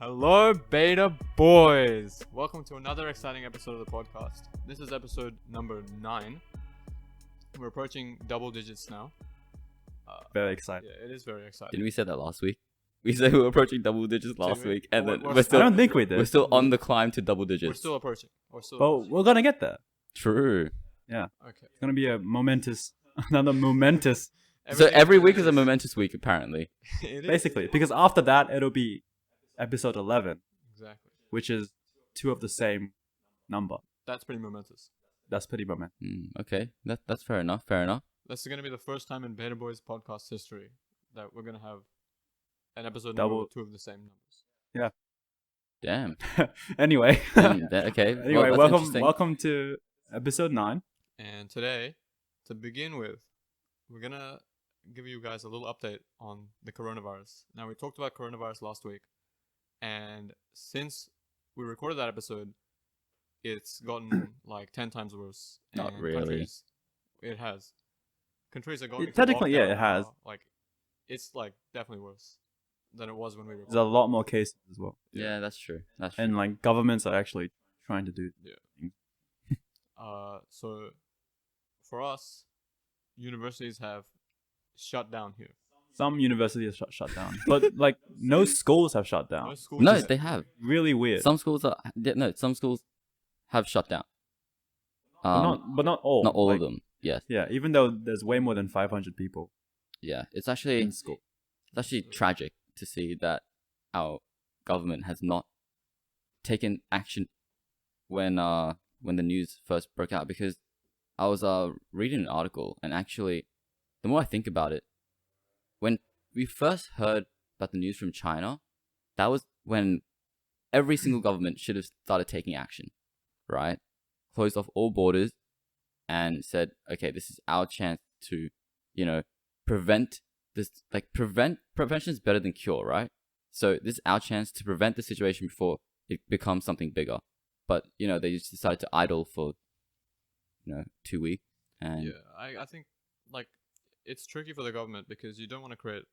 Hello, Beta Boys! Welcome to another exciting episode of the podcast. This is episode number 9. We're approaching double digits now. Very excited. Yeah, it is very exciting. Didn't we say that last week? We said we were approaching double digits last week, and then We're we're still. I don't think we did. We're still on the climb to double digits. We're still approaching. But we're gonna get there. True. Yeah. Okay. It's gonna be another momentous, So every week is a momentous week, apparently. It is. basically, because after that it'll be episode 11, Exactly. which is 2 of the same number. That's pretty momentous. That's pretty momentous. Okay, that's fair enough. Fair enough. That's going to be the first time in Beta Boys podcast history that we're going to have an episode Double. number with 2 of the same numbers. Damn. Anyway. Okay. Anyway, well, that's interesting. welcome to episode 9. And today, to begin with, we're going to give you guys a little update on the coronavirus. Now, we talked about coronavirus last week, and since we recorded that episode, it's gotten like 10 times worse. Not And really. countries- it has. Countries are going into Technically, yeah, lockdown it has. now. Like, it's like definitely worse than it was when we There's recorded. a lot more cases as well. Yeah, that's true. That's true. And like governments are actually trying to do So for us, universities have shut down here. some universities shut down. But like no schools have shut down. No schools No, just- they have. Really weird. Some schools some schools have shut down. but not all. Not all Like, of them. Yes. Yeah, even though there's way more than 500 people Yeah. It's actually in school. tragic to see that our government has not taken action when the news first broke out, because I was reading an article, and actually the more I think about it, when we first heard about the news from China, that was when every single government should have started taking action, right? Closed off all borders and said, okay, this is our chance to, prevent this. Like, prevention is better than cure, right? So this is our chance to prevent the situation before it becomes something bigger. But, they just decided to idle for, 2 weeks. And Yeah, I think like it's tricky for the government because you don't want to create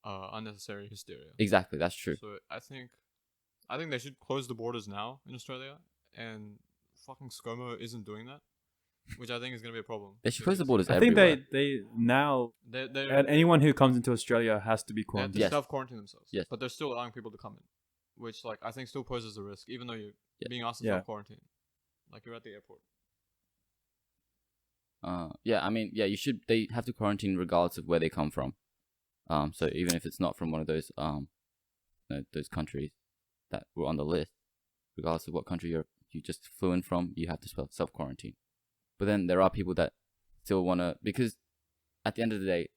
unnecessary hysteria. exactly, that's true. So I think they should close the borders now in Australia, and fucking ScoMo isn't doing that, which I think is gonna be a problem. They should close the borders I think everywhere. they now They and anyone who comes into Australia has to be they have quarantined. to Yes. self-quarantine themselves. Yes. But they're still allowing people to come in, which like I think still poses a risk, even though you're Yeah. being asked to Yeah. self-quarantine, like you're at the airport. You should. They have to quarantine regardless of where they come from. So even if it's not from one of those those countries that were on the list, regardless of what country you just flew in from, you have to self quarantine. But then there are people that still wanna, because at the end of the day,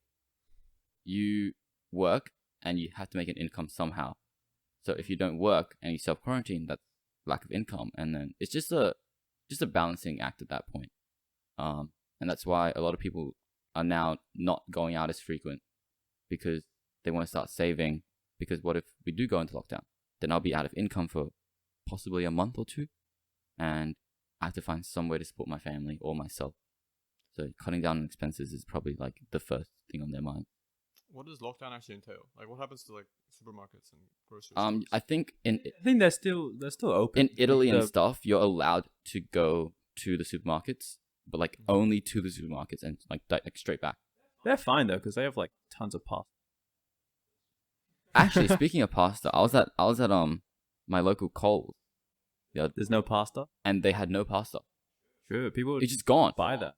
you work and you have to make an income somehow. So if you don't work and you self quarantine, that's lack of income, and then it's just a balancing act at that point. And that's why a lot of people are now not going out as frequent, because they want to start saving. Because what if we do go into lockdown? Then I'll be out of income for possibly a month or 2, and I have to find some way to support my family or myself. So cutting down on expenses is probably like the first thing on their mind. What does lockdown actually entail? Like, what happens to like supermarkets and grocery stores? I think in I think they're still open. in Italy and The- stuff, you're allowed to go to the supermarkets, but like only to the supermarkets and like straight back. They're fine though because they have like tons of pasta. Actually, speaking of pasta, I was at my local Coles, There's no pasta. and they had no pasta. Sure, people would It's just gone. buy that.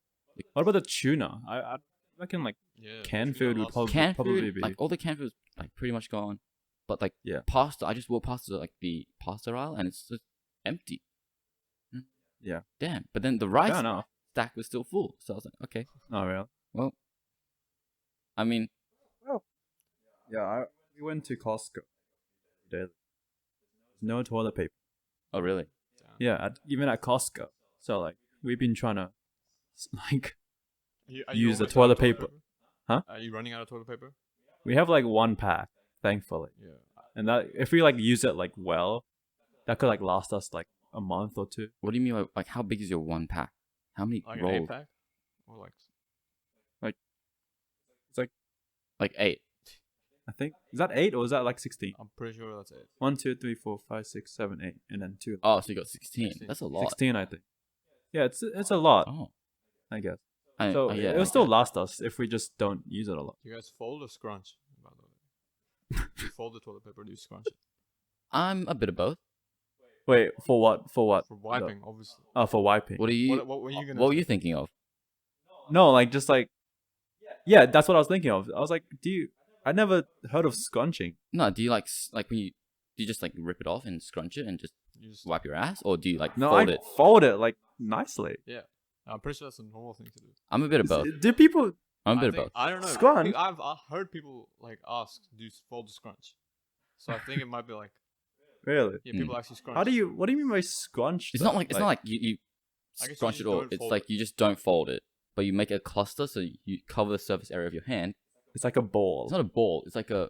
What about the tuna? I reckon like Yeah, canned tuna food would lasts- probably Canned probably food, be. like all the canned food was like pretty much gone, but like Yeah. pasta, I just walked past like the pasta aisle and it's just empty. Yeah. Damn. But then the rice Fair enough. stack was still full, so I was like, okay, Oh really? well, I mean, Yeah, we went to Costco. There's no toilet paper. oh really? Damn. Yeah, even at Costco. So like we've been trying to like Are you use the almost out of toilet paper. Huh? Are you running out of toilet paper? we have like 1 pack, thankfully. Yeah. And that if we like use it like well, that could like last us like a month or 2. What do you mean? Like how big is your 1 pack? How many Like an rolls? 8-pack? Or like... It's like Like 8. I think is that 8 or is that like 16? I'm pretty sure that's it. 1, 2, 3, 4, 5, 6, 7, 8, and then 2. Oh, so you got 16. 16. That's a lot. 16, I think. Yeah, it's a lot, Oh. I guess. I, So yeah, it'll still okay. last us if we just don't use it a lot. Do you guys fold or scrunch? By the way, do you fold the toilet paper? Or do you scrunch it I'm a bit of both. Wait, for what? For what? for wiping? Obviously. Oh, for wiping. What are you? What were you gonna? What were say? you thinking of? No, like just like, yeah, that's what I was thinking of. I was like, I never heard of scrunching. No, do you like when you do you just like rip it off and scrunch it and just You just, wipe your ass, or do you like No, fold I it? fold it like nicely. yeah, I'm pretty sure that's a normal thing to do. I'm a bit of both. Do people? I'm a bit I of think- both. I don't know. Scrunch? I've heard people like ask, do you fold the scrunch? So I think it might be like, Really? yeah, people actually scrunch. How do you? What do you mean by scrunch? It's though? not like you I guess you scrunch just it all. don't It's fold like it. you just don't fold it, but you make a cluster so you cover the surface area of your hand. It's like a ball. It's not a ball. It's like a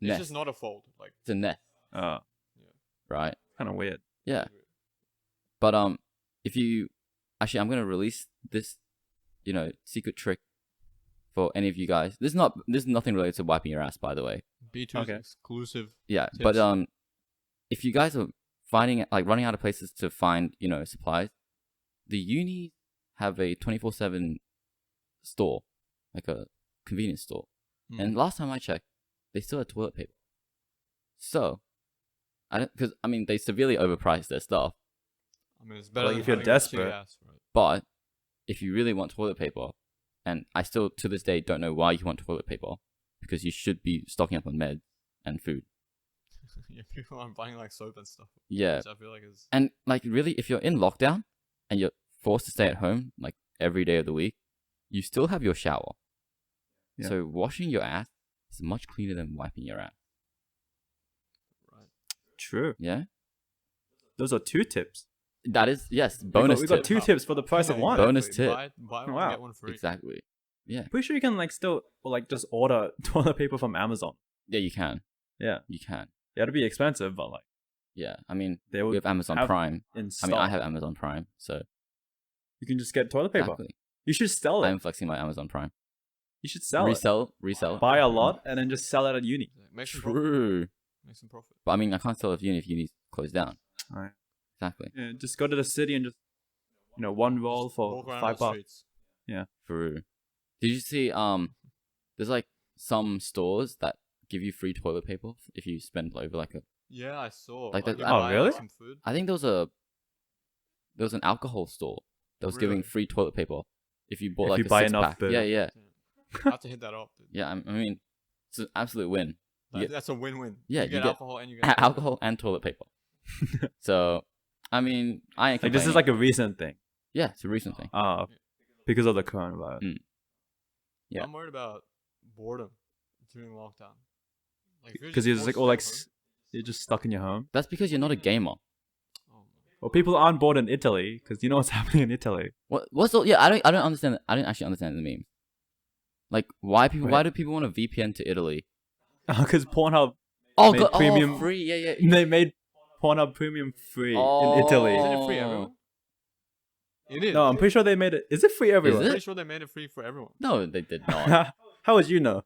It's nest. just not a fold. Like, It's a nest, Oh, right? kind of weird. Yeah. But if you actually, I'm gonna release this, secret trick for any of you guys. This is nothing related to wiping your ass, by the way. B2's Okay. exclusive. Yeah, Tips. but if you guys are running out of places to find, supplies, the uni have a 24/7 store, like a convenience store. Hmm. And last time I checked, they still had toilet paper. So, because they severely overpriced their stuff. I mean, it's better Like, than if you're having a shitty desperate. ass, right? But if you really want toilet paper, and I still to this day don't know why you want toilet paper, because you should be stocking up on meds and food. Yeah, people aren't buying like soap and stuff. Yeah, Which I feel like is and like really, if you're in lockdown and you're forced to stay at home like every day of the week, you still have your shower. Yeah. So washing your ass is much cleaner than wiping your ass. right. True. Yeah, Those are 2 tips. that is yes. Bonus We got tip. 2 tips for the price of Yeah, one. Bonus exactly. tip. Buy one, Wow. get one free. Exactly. Yeah, Pretty sure you can like still like just order toilet paper from Amazon. yeah, you can. Yeah. You can. Yeah, it'd be expensive, but like Yeah, I mean, they we would have Amazon have Prime. in I stock. mean, I have Amazon Prime, so You can just get toilet paper. exactly. You should sell it. I'm flexing my Amazon Prime. You should sell it. Resell. Buy a lot and then just sell it at uni. Make some profit. True. Make some profit. But I mean, I can't sell it if uni's closed down. Alright. Exactly. Yeah, just go to the city and just one roll Just for walk around $5. the streets. True. Did you see? There's like some stores that give you free toilet paper if you spend over like a. Yeah, I saw. Like that- you Oh, buy, like, really? some food. I think there was an alcohol store that was giving Really? free toilet paper if you bought If like you a buy 6 enough pack. booze. Yeah, yeah, I have to hit that up. Dude. yeah. I mean, it's an absolute win. That- Yeah. That's a win-win. Yeah, you get you get alcohol and you get Alcohol and toilet paper. So, I mean, I ain't Like this is complaining. like a recent thing. Yeah, it's a recent thing. Because of the coronavirus. Mm. Yeah. I'm worried about boredom during lockdown. Like, if you're Because just you're just like forced all to like stay at you're just stuck in your home. That's because you're not a gamer. home- oh, Well, people aren't bored in Italy because you know what's happening in Italy. What's the, yeah? I don't understand. I didn't actually understand the meme. Like, why Wait. do people want to VPN to Italy? Because Pornhub, Oh, Made God, premium- free. Yeah, yeah. they made Pornhub Premium free in Oh. Italy. Isn't it free Oh. everyone? It is. No, I'm pretty sure they made it. Is it free everywhere? I'm it? pretty sure they made it free for everyone. No, they did not. How would you know?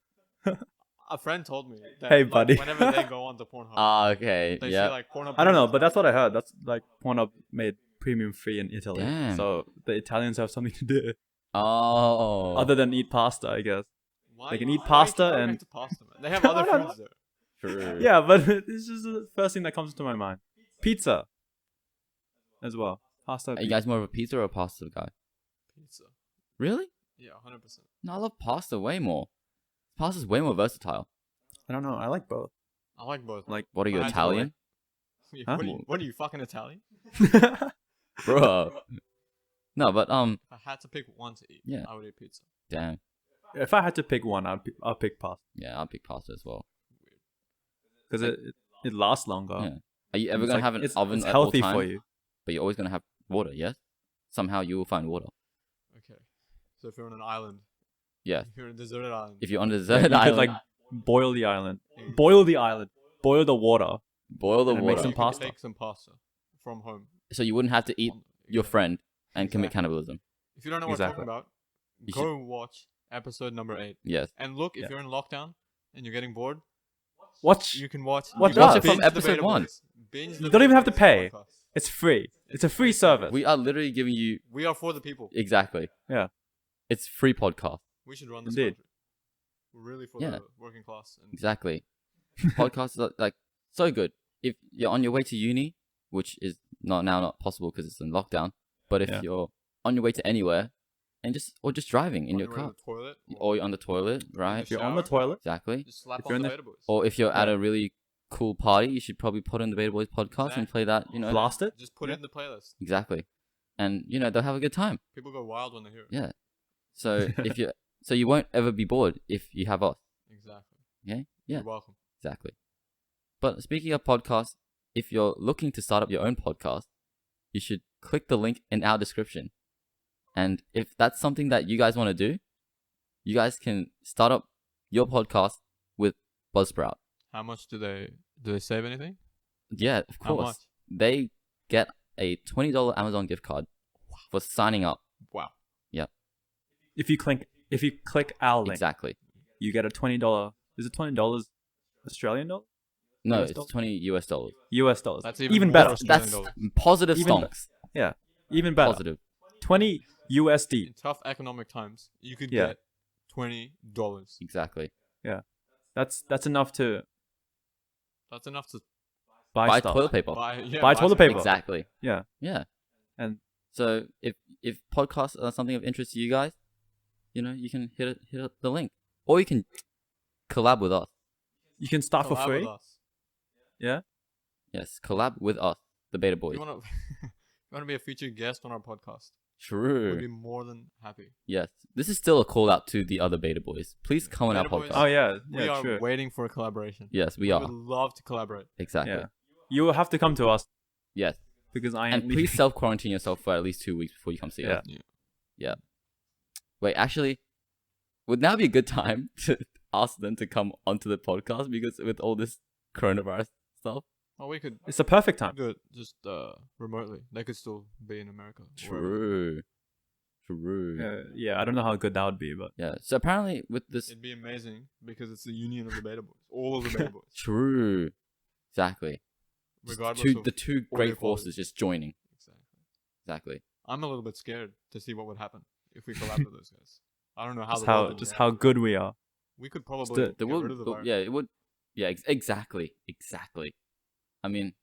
A friend told me that Hey, like, buddy. whenever they go on to Pornhub, Ah, okay. they Yeah. see like Pornhub. I don't know, Premium but that's stuff. what I heard. That's like Pornhub made Premium free in Italy. Damn. So the Italians have something to do Oh. other than eat pasta, I guess. Why they can you- eat why pasta you keep going and- back to pasta, man? They have I other don't know. foods there. True. Yeah, but it's just the first thing that comes to my mind. Pizza as well. Pasta. Are you guys more of a pizza or a pasta guy? Pizza. Really? Yeah, 100%. No, I love pasta way more. Pasta's way more versatile. I don't know. I like both. I like both. Like, What are you, I had to Italian? Yeah, Huh? what are you fucking Italian? Bro. No, but If I had to pick one to eat, Yeah. I would eat pizza. damn. if I had to pick one, I'll pick pasta Yeah, I'll pick pasta as well. Weird. because it lasts longer. Yeah. Are you ever It's gonna like- have an it's, oven It's at healthy all time? for you. But you're always gonna have water, yes? Somehow you will find water. Okay. So if you're on an island, Yes. if you're on a deserted island, If you're on a You desert could island, like boil the island. you Boil the island. Boil the water. boil the and make water. some could pasta. take some pasta from home. So you wouldn't have to eat on- your exactly. friend and commit Exactly. cannibalism. If you don't know what Exactly. I'm talking about, You go watch episode number 8. Yes. And look, if Yeah. you're in lockdown and you're getting bored, Watch. You can watch. Watch you can us. Watch it from binge the episode Beta 1. Boys. Binge You the don't even Beta have to Boys pay. podcast. It's free. It's a free service. We are literally giving you We are for the people. exactly. Yeah. It's free podcast. We should run this Indeed. country. We're really for Yeah. the working class. And Exactly. Podcasts are like so good. If you're on your way to uni, which is not possible because it's in lockdown, but if Yeah. you're on your way to anywhere and just driving in on your way to car the toilet, or you're on the toilet, right? If you're on the shower. toilet, Exactly. just slap If on you're in the the- Beta Boys. Or if you're at Yeah. a really cool party, you should probably put on the Beta Boys podcast and play that, blast it. Just put it in the playlist. Exactly. And they'll have a good time. People go wild when they hear it. Yeah. So you won't ever be bored if you have us. Exactly. Okay? You're Yeah. welcome. Exactly. But speaking of podcasts, if you're looking to start up your own podcast, you should click the link in our description. And if that's something that you guys want to do, you guys can start up your podcast with Buzzsprout. How much do they save anything? Yeah, of How course. much? They get a $20 Amazon gift card for signing up. Wow. If you click our link, Exactly. you get a $20. Is it $20 Australian dollar? No, US it's dollars? $20 US. US dollars. That's even even better. more. That's Australian positive Even stonks. Yeah, even better. Positive. 20 USD. In tough economic times, you could Yeah. get $20. Exactly. That's enough to That's enough to Buy stuff. toilet paper. Buy toilet some- paper. Exactly. Yeah, Yeah. and So if podcasts are something of interest to you guys, you can hit the link, or you can collab with us. you can start for Collab free. with us. Yeah, Yes, collab with us, the Beta Boys. You wanna you wanna be a featured guest on our podcast? We'd True. be more than happy. Yes, this is still a call out to the other Beta Boys. Please come on our Beta Boys. podcast. Oh yeah, We yeah, are true. waiting for a collaboration. Yes, we We are. would love to collaborate. Exactly. Yeah, you will have to come to us Yes, because I am. and please self quarantine yourself for at least 2 weeks before you come see Yeah. us. Yeah. Wait, actually, would now be a good time to ask them to come onto the podcast because with all this coronavirus stuff. Oh, we could It's the perfect time. do it just remotely. They could still be in America. or wherever. True. True. Yeah, I don't know how good that would be, but Yeah. So apparently with this It'd be amazing because it's the union of the Beta Boys. All of the Beta Boys. true. Exactly. Just Regardless of the two audio great quality. forces just joining. Exactly. Exactly. I'm a little bit scared to see what would happen if we collab with those guys. I don't know how just the world how would just react. how good we are. We could probably the- get The would, rid of the virus. yeah, it would. Yeah, exactly. I mean,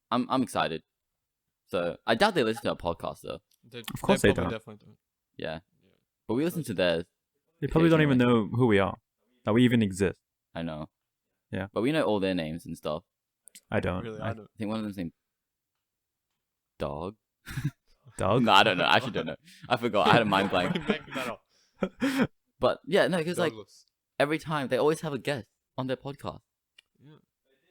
I'm excited. So I doubt they listen to our podcast though. Of course they probably don't. Definitely don't. Yeah, but we listen to theirs. They probably don't even Occasionally. know who we are, that we even exist. I know. Yeah. But we know all their names and stuff. I don't. Really, I don't. I think one of them's named Dog. Dog. No, I don't know. I actually don't know. I forgot. I had a mind blank. We're making that up. But yeah, no, because like Douglas. every time they always have a guest on their podcast. Yeah.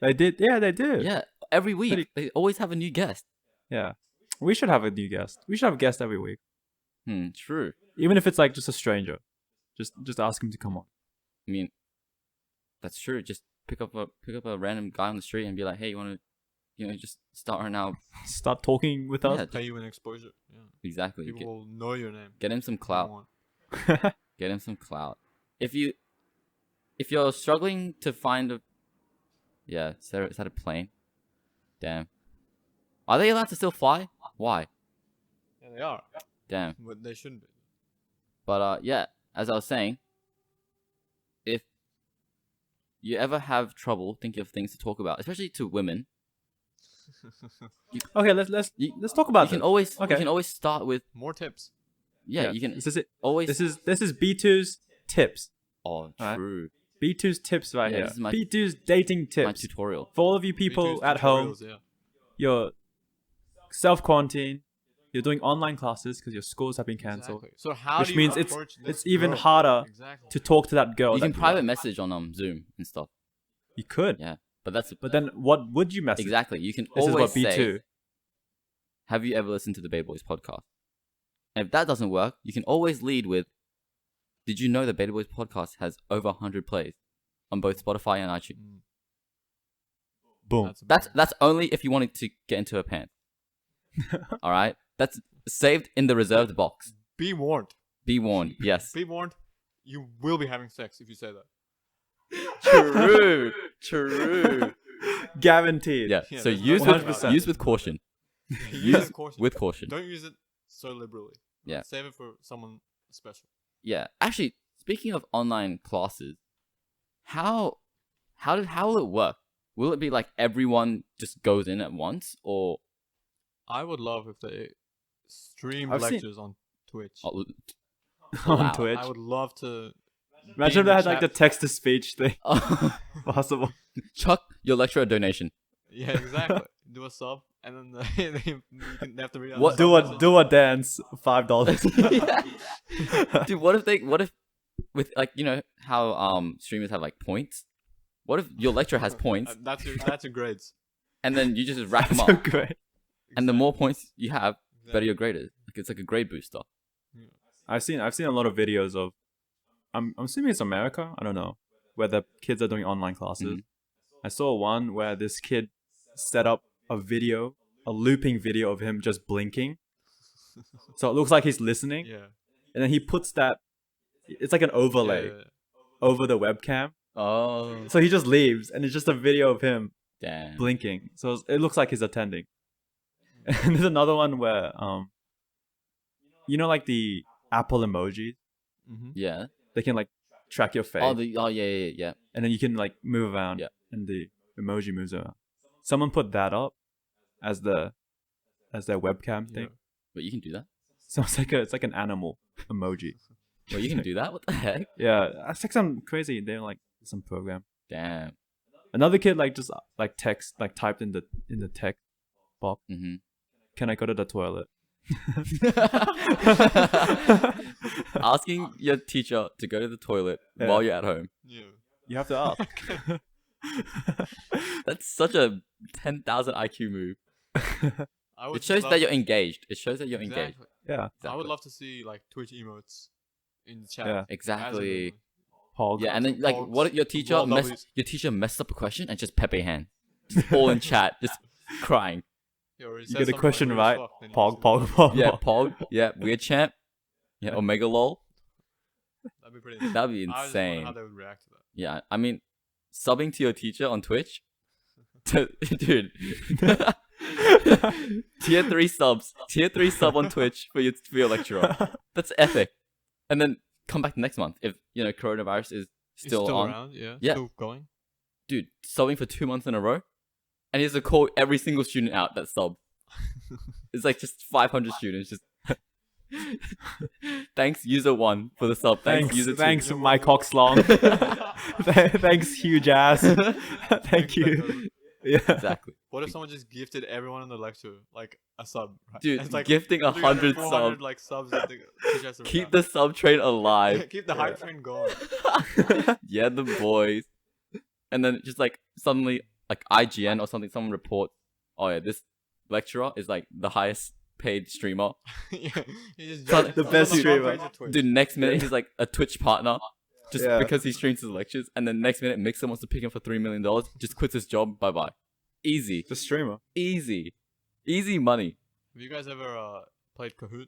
They did. Yeah, they do. Yeah, every week Pretty- they always have a new guest. Yeah. We should have a new guest. We should have a guest every week, True. even if it's like just a stranger. Just ask him to come on. I mean, that's true. Just pick up a random guy on the street and be like, hey, you want to, just start right now. Start talking with us. Yeah, Pay you an exposure. Yeah. Exactly. People will know your name. Get him some Come clout. on. Get him some clout. If you're struggling to find a, yeah, is that a plane? Damn. Are they allowed to still fly? Why? Yeah, they are. Damn. But they shouldn't be. But yeah, as I was saying, if you ever have trouble thinking of things to talk about, especially to women, Okay, let's You- let's talk about you can it. always Okay. you can always start with More tips. yeah, you can This is it. always This is B2's tips. oh Alright. true B2's tips right Yeah, here. this is my- B2's dating my tips tutorial. for all of you people at home. Tutorials, yeah. You're self quarantine. You're doing online classes because your schools have been cancelled. Exactly. So how Which do you means approach this it's even girl? harder Exactly. to talk to that girl. You can that private like. message on Zoom and stuff. You could, Yeah, but that's but then what would you message? exactly. You can This is always what B2. say, "Have you ever listened to the Beta Boys podcast?" And if that doesn't work, you can always lead with, "Did you know the Beta Boys podcast has over 100 plays on both Spotify and iTunes?" Mm, Boom. That's only if you wanted to get into a pants. All right, that's saved in the reserved box. Be warned. Be warned. Yes. Be warned. You will be having sex if you say that. True. Guaranteed. Yeah. Yeah, So there's use no with doubt about use with caution. Use it caution. With caution. Don't use it so liberally. Yeah. Save it for someone special. Yeah. Actually, speaking of online classes, how will it work? Will it be like everyone just goes in at once, or I would love if they streamed I've seen- lectures on Twitch. oh, On Wow. Twitch. I would love to. Imagine if in they the have like the chat. text to speech thing possible. chuck your lecturer a donation? Yeah, exactly. Do a sub, and then they have to read out What- the Do sub a message. do a dance, $5. Dude, what if with like how streamers have like points? What if your lecturer has points That's your grades. and then you just rack them So up, great. and the more points you have, better Exactly. your grade is. Like it's like a grade booster. I've seen a lot of videos of I'm assuming it's America, I don't know, where the kids are doing online classes. Mhm. I saw one where this kid set up a looping video of him just blinking. So it looks like he's listening, Yeah. and then he puts it's like an overlay Yeah. over the webcam. Oh, So he just leaves, and it's just a video of him damn. blinking. So it looks like he's attending. And there's another one where like the Apple emoji, Mm-hmm. Yeah. they can like track your face, Yeah. and then you can like move around, Yeah. and the emoji moves around. Someone put that up as their webcam thing. But you can do that. So it's like an animal emoji. Well, you can do that. What the heck? Yeah, it's like some crazy. They're like some program. Damn. Another kid like just like typed in the text box. Mm-hmm. Can I go to the toilet? Asking your teacher to go to the toilet Yeah. while you're at home. Yeah. You have to ask. That's such a 10,000 IQ move. I would It shows love- that you're engaged. It shows that you're engaged. Exactly. Yeah, I would Exactly. love to see like Twitch emotes in the chat. Yeah. as a Exactly. meme. Pog. Yeah, and then like, Pogs, what if your teacher wall W's. messed up a question and just Pepe hand, just all in chat, just crying. Yeah, or he You says get the something, question weird right. as fuck, then you Pog, just- pog, pog. Yeah, pog. Pog. Yeah, weird champ. Yeah, Omega lol. That'd be pretty. That'd be I just wonder insane. how they would react to that. Yeah, I mean, subbing to your teacher on Twitch, dude. tier 3 subs, tier 3 sub on Twitch for your lecturer. That's epic. And then come back next month if coronavirus is He's still on. around, yeah. Yeah. Still going. Dude, subbing for 2 months in a row, and he has to call every single student out that sub. It's like just 500 students. Just thanks user 1 for the sub. Thanks user 2. Thanks, Mike Oxlong. Thanks, huge ass. Thank you. Yeah. Exactly. What if someone just gifted everyone in the lecture like a sub? Right? Dude, It's like gifting 100 400 subs. like subs. That the teacher has to Keep write the sub train alive. down. Keep the hype train going. Yeah, the boys. And then just like suddenly, like IGN or something, someone reports, oh yeah, this lecturer is like the highest paid streamer. Yeah, he just So judged the on best front streamer. page of Twitch. Dude, next minute he's like a Twitch partner. Just Yeah. because he streams his lectures. And then next minute Mixer wants to pick him for $3 million. Just quits his job. Bye bye. Easy. The streamer. Easy. Easy money. Have you guys ever played Kahoot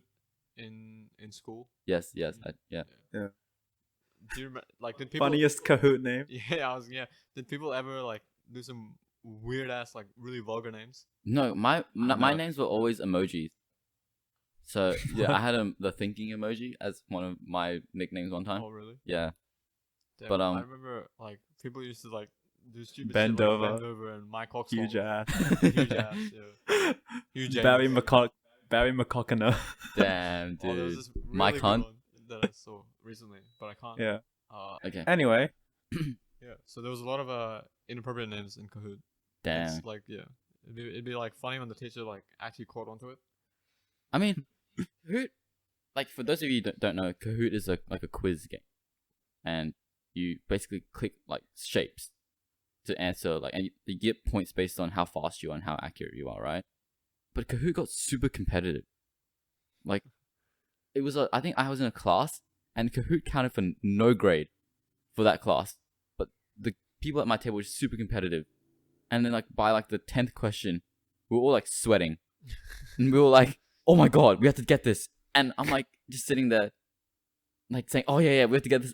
in school? Yes. Yeah. Do you did people? Funniest Kahoot name. Yeah, Did people ever like do some weird ass like really vulgar names? No, my my No. names were always emojis. So yeah, I had the thinking emoji as one of my nicknames one time. Oh really? Yeah. Damn, But, I remember like people used to like do stupid Bend shit, like, over. bend over and Mike Oxlong. Huge ass. Huge ass. Yeah. Huge Barry anus. McCockiner. Damn, Oh, there was dude. this really My good cunt. one that I saw recently, but I can't. Yeah. Okay. Anyway, Yeah. So there was a lot of inappropriate names in Kahoot. Damn. It's like yeah, it'd be like funny when the teacher like actually caught onto it. I mean, Kahoot. Like for those of you that don't know, Kahoot is like a quiz game, and you basically click like shapes to answer and you get points based on how fast you are and how accurate you are, right? But Kahoot got super competitive. Like, it was I think I was in a class and Kahoot counted for no grade for that class, but the people at my table were super competitive, and then like by like the 10th question, we were all like sweating, and we were like, "Oh my god, we have to get this!" And I'm like just sitting there, like saying, "Oh yeah, we have to get this."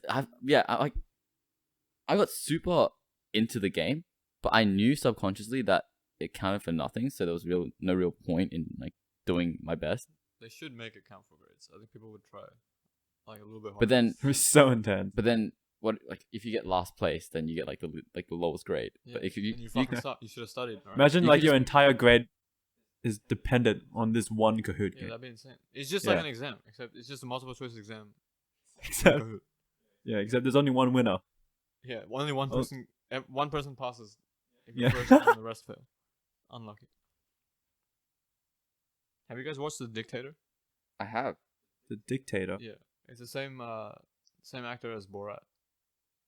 I got super into the game, but I knew subconsciously that it counted for nothing, so there was no real point in like doing my best. They should make it count for grades. I think people would try like a little bit harder. But then It was so intense. But then, what like if you get last place, then you get like the lowest grade. yeah, But if you and you fucking suck. You should have studied. Right? Imagine You like could your just- entire grade is dependent on this one Kahoot Yeah, game. that'd be insane. It's just like Yeah. an exam, except it's just a multiple choice exam. Except, Kahoot. except there's only one winner. Yeah, only one Oh. person. One person passes. If Yeah. the person and the rest fail. Unlucky. Have you guys watched The Dictator? I have. The dictator. Yeah, it's the same actor as Borat.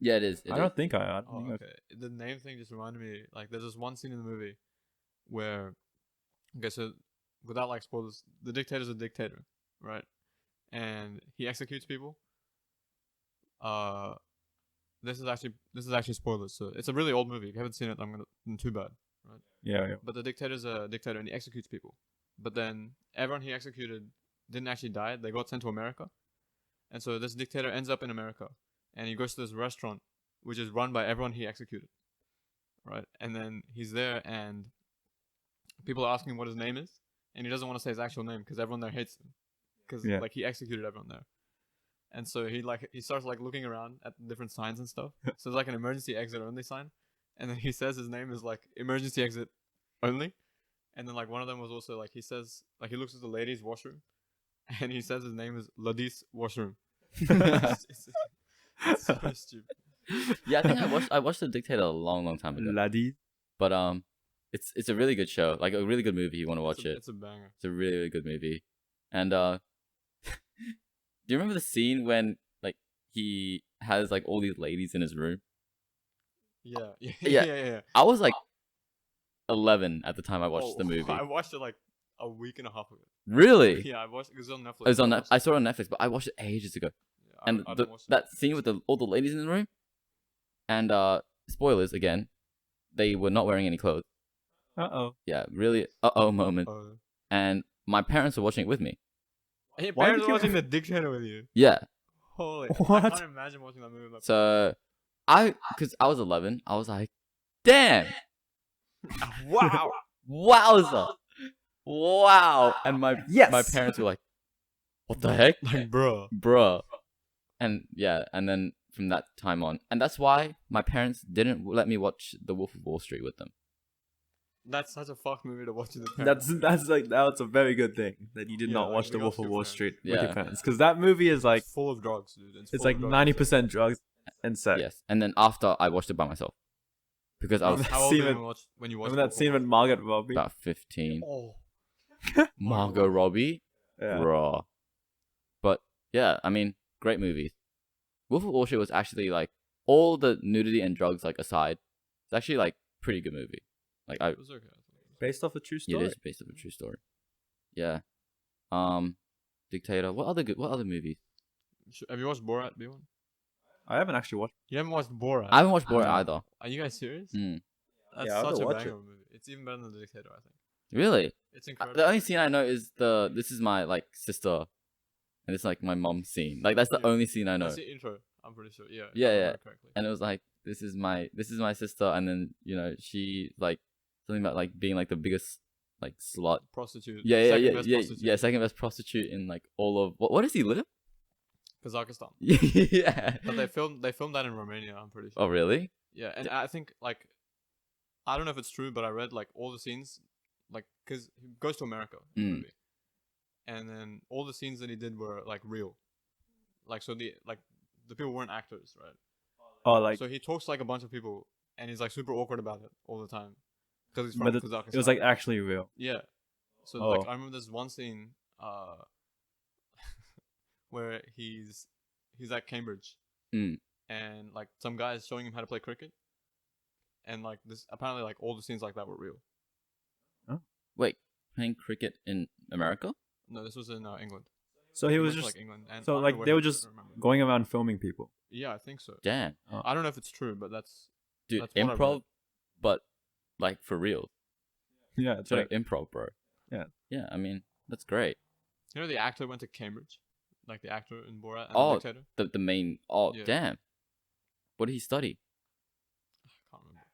Yeah, it is. I don't think I. Oh, okay. The name thing just reminded me. Like, there's this one scene in the movie where, okay, so without like spoilers, the dictator's a dictator, right? And he executes people. This is actually spoilers. So it's a really old movie. If you haven't seen it, too bad, right? Yeah. But the dictator's a dictator and he executes people. But then everyone he executed didn't actually die. They got sent to America. And so this dictator ends up in America. And he goes to this restaurant, which is run by everyone he executed. Right? And then he's there and people are asking what his name is. And he doesn't want to say his actual name because everyone there hates him. Because Yeah. like he executed everyone there. And so he starts like looking around at different signs and stuff. So there's like an emergency exit only sign. And then he says his name is like emergency exit only. And then like one of them was also like he says like he looks at the ladies' washroom and he says his name is Ladies Washroom. It's so stupid. Yeah, I think I watched The Dictator a long time ago. Laddie. But it's a really good show, like a really good movie. You want to watch it? It's a banger. It's a really, really good movie. And do you remember the scene when like he has like all these ladies in his room? Yeah. Yeah. Yeah. I was like 11 at the time I watched the movie. I watched it like a week and a half ago. Really? Yeah, I watched it. It was on Netflix. It was on. I saw it on Netflix, but I watched it ages ago. Yeah, And I didn't watch it. that scene with all the ladies in the room, and spoilers again, they were not wearing any clothes. Uh-oh. Yeah, really moment. And my parents were watching it with me. And your Why parents did were you- watching The Dictator with you. Yeah. Holy. What? I can't imagine watching that movie with my So because I was 11, I was like, damn, Wow. wowza, wow. And my Yes! parents were like, what the heck, Like, bro. bruh. And yeah, and then from that time on, and that's why my parents didn't let me watch The Wolf of Wall Street with them. That's such a fuck movie to watch with your parents. That's a very good thing that you did Yeah, not like, watch The we Wolf got of two Wall parents. Street with Yeah. your parents, because that movie is like It's full of drugs, dude. it's full like of drugs. 90% drugs and sex. Yes, and then after I watched it by myself because I was That How old scene were you with- when you watched Remember that scene with Margaret Robbie? about 15. Oh. Margot Robbie, Yeah. bruh. But yeah, I mean, great movies. Wolf of Wall Street was actually like all the nudity and drugs like aside, it's actually like pretty good movie. Like It was okay. Based off a true yeah, story. it is based off a true story. Yeah. Dictator. What other movies? Have you watched Borat, B1? I haven't actually watched. You haven't watched Borat? I haven't watched Borat No. either. Are you guys serious? Mm. That's Yeah, I'll such go a watch banger it. of a movie. It's even better than The Dictator, I think. Really? It's incredible. The only scene I know is this is my like sister, and it's like my mom's scene. Like that's the Yeah. only scene I know. That's the intro. I'm pretty sure. Yeah. Yeah, if I yeah. remember correctly. And it was like this is my sister, and then she like something about like being like the biggest like slut. Prostitute. Yeah, Second best prostitute. yeah. Second best prostitute in like all of what does he live? Kazakhstan. Yeah. But they filmed that in Romania, I'm pretty sure. Oh really? Yeah, and I think like I don't know if it's true, but I read like all the scenes like cuz he goes to America in the Mm. movie. And then all the scenes that he did were like real. Like so the people weren't actors, right? Oh, like So he talks like a bunch of people and he's like super awkward about it all the time cuz he's from but Kazakhstan. it was like actually real. Yeah. So Oh. like I remember there's one scene where he's at Cambridge Mm. and like some guy is showing him how to play cricket. And like this apparently like all the scenes like that were real. Wait, playing cricket in America? No, this was in England. So he was went to, just like England and so I don't like know where they he were was, I just don't remember. going around filming people. Yeah, I think so. Damn, I don't know if it's true, but that's dude, That's what I read. improv, but like for real. Yeah, it's Straight like improv, bro. Yeah. Yeah, I mean that's great. you know the actor went to Cambridge, like the actor in Borat and Oh. The Dictator. The main. Oh Yeah. damn. What did he study?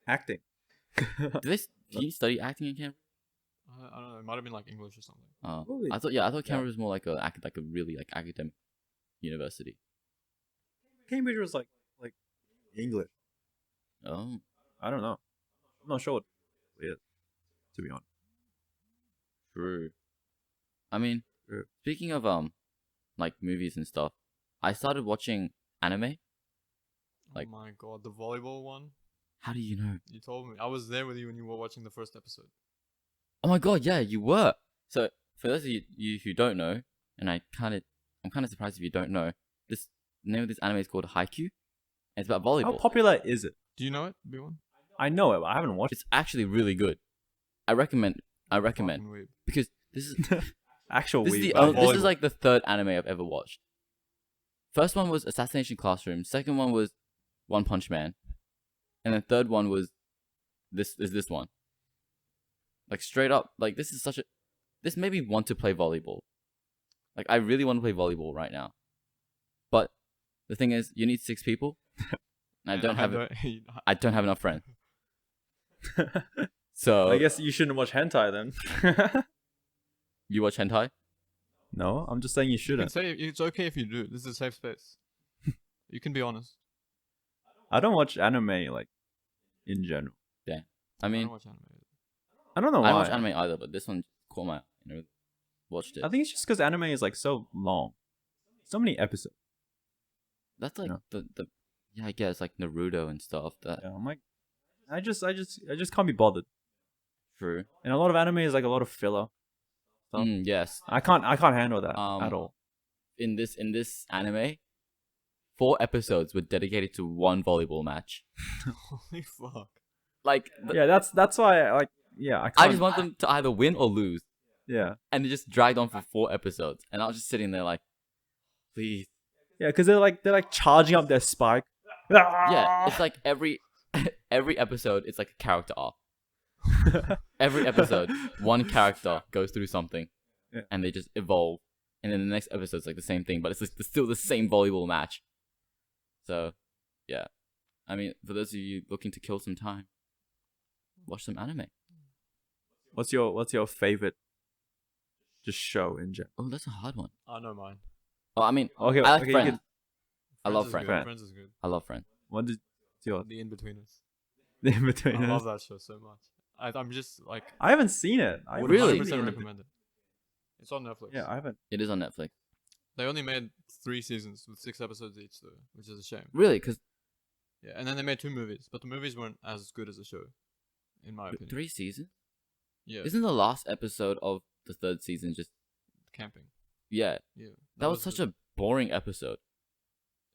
acting. Do you study acting in Cambridge? I don't know. It might have been like English or something. Really? I thought Cambridge was more like a really like academic university. Cambridge was like English. Oh, I don't know. I'm not sure what it is, to be honest. true. I mean, True. speaking of like movies and stuff, I started watching anime. Like- Oh my god, the volleyball one. How do you know? You told me. I was there with you when you were watching the first episode. Oh my god, yeah, you were. So for those of you who don't know, and I'm kind of surprised if you don't know, this the name of this anime is called Haikyuu. And it's about How volleyball. popular is it? Do you know it, B1? I know it, but I haven't watched It's actually really good. I recommend Fucking weeb. because this is it. Actual this is weeb, the but this is volleyball. like the third anime I've ever watched. First one was Assassination Classroom. Second one was One Punch Man, and the third one was this one. Like straight up, like this made me want to play volleyball. Like I really want to play volleyball right now, but the thing is, you need 6 people, and I don't have enough friends. So I guess you shouldn't watch hentai then. you watch hentai? No, I'm just saying you You can shouldn't. say it's okay if you do. This is a safe space. You can be honest. I don't watch anime like in general. I mean, don't watch anime. I don't know why. I don't watch anime either, but this one caught my eye. Watched it. I think it's just because anime is like so long, so many episodes. That's like No. the yeah, I guess like Naruto and stuff. That Yeah, I'm like, I just can't be bothered. true. And a lot of anime is like a lot of filler. So Yes. I can't handle that Um, at all. In this anime, 4 episodes were dedicated to one volleyball match. Holy fuck. Like Yeah, that's why I can't. I just want them to either win or lose, Yeah, and it just dragged on for 4 episodes, and I was just sitting there like, please. yeah, because they're like charging up their spike. Yeah, it's like every episode, it's like a character arc. Every episode, one character goes through something, Yeah. and they just evolve. And then the next episode's like the same thing, but it's still the same volleyball match. So, yeah. I mean, for those of you looking to kill some time, watch some anime. What's your favorite just show in general? Oh, that's a hard one. I know mine. Oh, I mean, Okay, I like okay, you Friends. could- I love is Friends. good. Friends is good. I love Friends. What is your The In-Betweeners. in between? I love that show so much. I'm just like, I haven't seen it. I would Really? 100% seen it. recommend it. It's on Netflix. Yeah, I haven't. It is on Netflix. They only made 3 seasons with 6 episodes each, though, which is a shame. Really? Because Yeah, and then they made 2 movies, but the movies weren't as good as the show, in my opinion. 3 seasons? Yeah, Isn't the last episode of the 3rd season just... camping. Yeah. Yeah, That was such a boring episode.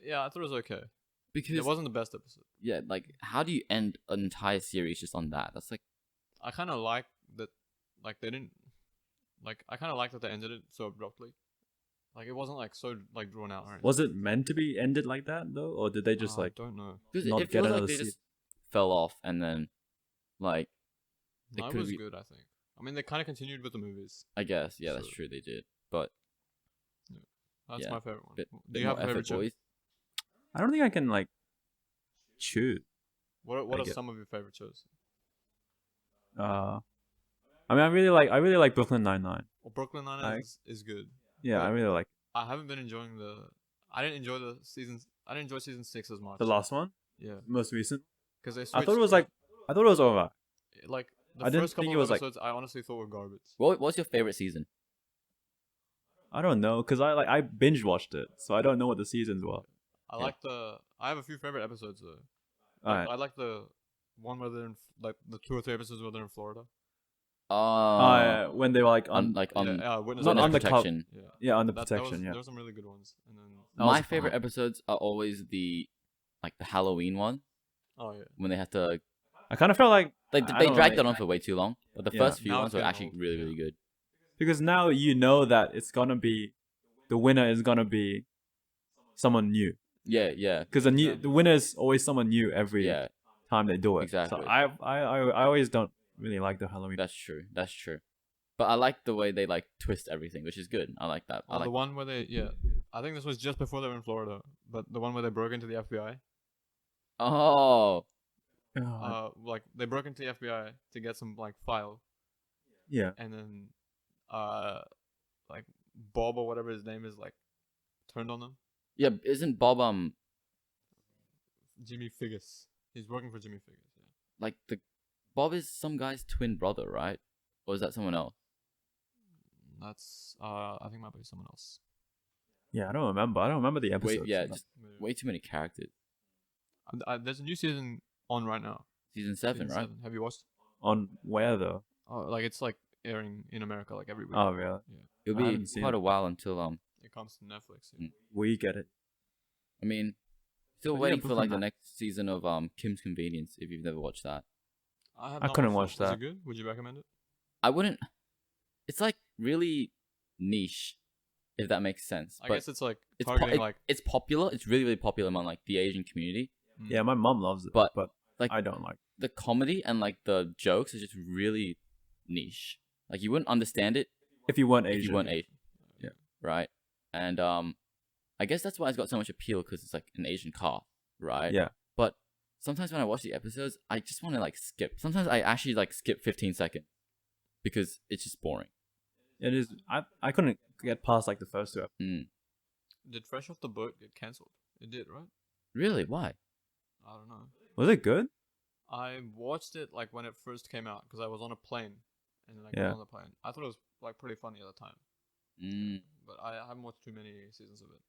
Yeah, I thought it was okay. Because... It wasn't the best episode. Yeah, like, how do you end an entire series just on that? That's like... I kind of like that, like they didn't, like I kind of like that they ended it so abruptly. Like it wasn't like so like drawn out. Or anything. Was it meant to be ended like that though, or did they just I like? don't know. Because Not it get feels like another they season. just fell off and then, like... No, it could was be- good. I think. I mean, they kind of continued with the movies. I guess, yeah, that's So- true, they did. But, That's Yeah, my favorite one. bit, Do bit you have more a favorite effort, show? boys. I don't think I can like choose. What I are get- some of your favorite shows? I mean, I really like Brooklyn Nine-Nine. Well, Brooklyn Nine I- is good. Yeah, But- I really like I haven't been enjoying the. I didn't enjoy the seasons. I didn't enjoy season 6 as much. the last one, Yeah, most recent. because they. I thought it was switched, I thought it was alright. like the I didn't first think couple it of was, like- episodes. I honestly thought were garbage. What's your favorite season? I don't know, cause I binge watched it, so I don't know what the seasons were. I Yeah. like the. I have a few favorite episodes though. Alright. I like the one where they're in, like the 2 or 3 episodes where they're in Florida. Yeah, when they were like on Witness Not witness on the cup. protection. Yeah, yeah, under that protection. was, Yeah, there were some really good ones. And then That was My favorite fun. episodes are always the Halloween one oh yeah, when they have to I kind of felt like they I they don't dragged know, it on for way too long. But the Yeah. first few Now ones it's were getting actually old, really yeah. really good. because now you know that it's gonna be the winner is gonna be someone new. Yeah, yeah, Because the winner is always someone new every yeah. time they do it. Exactly. So I always don't really like the Halloween. That's true. That's true. But I like the way they like twist everything, which is good. I like that. I oh, like the one where they I think this was just before they were in Florida, but the one where they broke into the FBI. Oh, like they broke into the FBI to get some like file, yeah. and then like Bob or whatever his name is like turned on them. Yeah, isn't Bob Jimmy Figgis. He's working for Jimmy Figgis. Yeah. like the Bob is some guy's twin brother, right? Or is that someone else? That's I think it might be someone else. Yeah, I don't remember the episode. Just way too many characters. There's a new season on right now. Season 7, right? 7. Have you watched? On where though? Oh, like it's like airing in America like every week. Oh, really? Yeah, It'll I be haven't seen quite it. a while until it comes to Netflix. Yeah. We get it. I mean, still But yeah, waiting for apart like from the that- next season of Kim's Convenience. If you've never watched that, have I not couldn't watched watch Is that. it good? Would you recommend it? I wouldn't. It's like really niche, if that makes sense. I but guess it's like it's targeting like it's popular. It's really really popular among like the Asian community. Yeah, my mom loves it, But, but like- I don't like. The comedy and like the jokes is just really niche. Like you wouldn't understand it If you weren't Asian, if you weren't Asian. Yeah. Right. And I guess that's why it's got so much appeal because it's like an Asian car, right? Yeah. But sometimes when I watch the episodes, I just want to like skip. Sometimes I actually like skip 15 seconds because it's just boring. It is. I couldn't get past like the first 2 episodes. Mm. Did Fresh Off the Boat get cancelled? It did, right? Really? Why? I don't know. Was it good? I watched it like when it first came out because I was on a plane, and then I Yeah. got on the plane. I thought it was like pretty funny at the time, Mm. but I haven't watched too many seasons of it.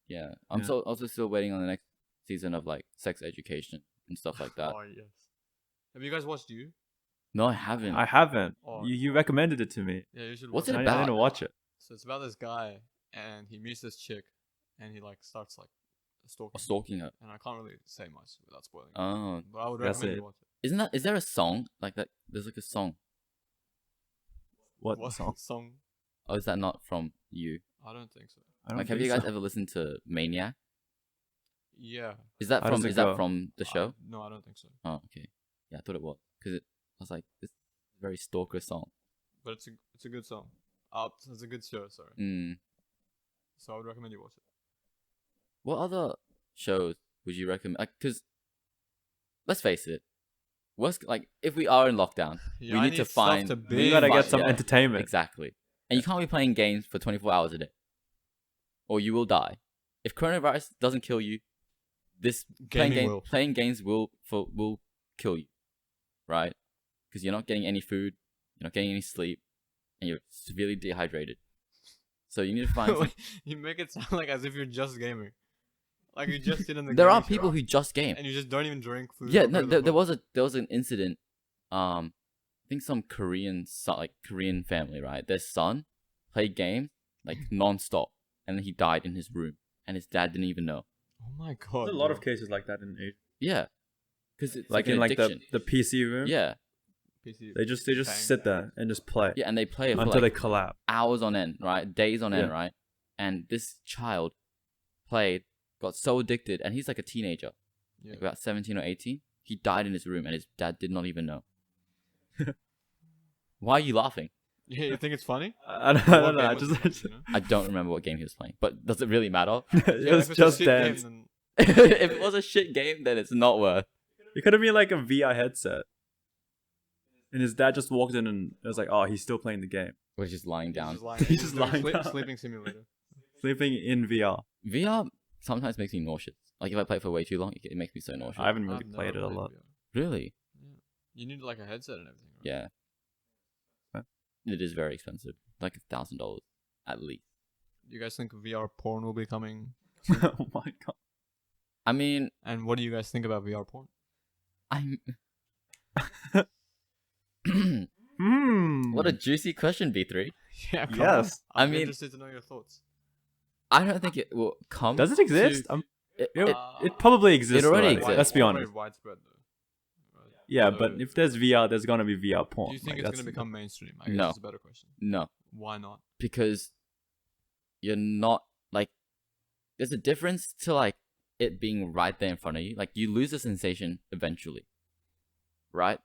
Yeah. I'm Yeah. also still waiting on the next season of like Sex Education and stuff like that. Oh yes. Have you guys watched You? No, I haven't. I haven't. Oh. You recommended it to me. Yeah, you should. What's watch it I about? didn't watch it. So it's about this guy, and he meets this chick, and he like starts like stalking. Or stalking her. And I can't really say much without spoiling. it. Oh, But I would That's recommend it. you watch it. is there a song like that? There's like a song. What What song? song? Oh, is that not from you? I don't think so. I don't Like, have think you guys so. ever listened to Maniac? Yeah. Is that How from? does it Is that go? from the show? No, I don't think so. Oh, okay. Yeah, I thought it was because I was like, this is a very stalker song. But it's a good song. It's a good show. Sorry. Mm. So I would recommend you watch it. What other shows would you recommend? Like, cause let's face it, like if we are in lockdown, Yeah, we I need to stuff find. to We binge. gotta Fine, get some yeah. entertainment. Exactly. And you can't be playing games for 24 hours a day, or you will die. If coronavirus doesn't kill you, this Gaming will. playing games will kill you, right? Because you're not getting any food, you're not getting any sleep, and you're severely dehydrated. So you need to find. some- You make it sound like as if you're just gaming. Like you just sit in the There are gaming people shop who just game. and you just don't even drink food. Yeah, or no, read a there book. was an incident. I think some Korean Korean family, right? Their son played games like non-stop, and then he died in his room, and his dad didn't even know. Oh my god. There's a lot bro. of cases like that in Asia. Yeah, because it's Like an in like addiction. the PC room. Yeah, PC. They just Bang. sit there and just play yeah, and they play it for until like they collapse. hours on end, right? Days on end, Yeah. right? And this child played, got so addicted, and he's like a teenager, Yeah. like about 17 or 18. He died in his room, and his dad did not even know. Why are you laughing? Yeah, you think it's funny? I What don't know. I game was just it, you know? I don't remember what game he was playing, but does it really matter? it Yeah, was if it's a just shit game, dance. then- If it was a shit game, then it's not worth. It could have been like a VR headset. And his dad just walked in and it was like, oh, he's still playing the game. We're just lying he's down. just lying, He's just doing lying down. Sleeping simulator. Sleeping in VR. VR sometimes makes me nauseous. Like if I play for way too long, it makes me so nauseous. I haven't really I've never played it a lot. VR. Really? Yeah. You need like a headset and everything. Right? Yeah. Huh? It is very expensive. Like $1,000 at least. Do you guys think VR porn will be coming? Oh my god. I mean, And what do you guys think about VR porn? I'm. Hmm. What a juicy question, B3. Yeah. come Yes. on. I'm I mean- interested to know your thoughts. I don't think it will come. Does it exist? It, It, it- it probably exists. already already, exists. Let's be honest. Very widespread though. Right. Yeah, So, but if there's VR, there's gonna be VR porn. do you think Like, it's that's- going to become mainstream? I guess No. that's a better question. no, Why not? because you're not like. There's a difference to like it being right there in front of you. Like you lose the sensation eventually, right?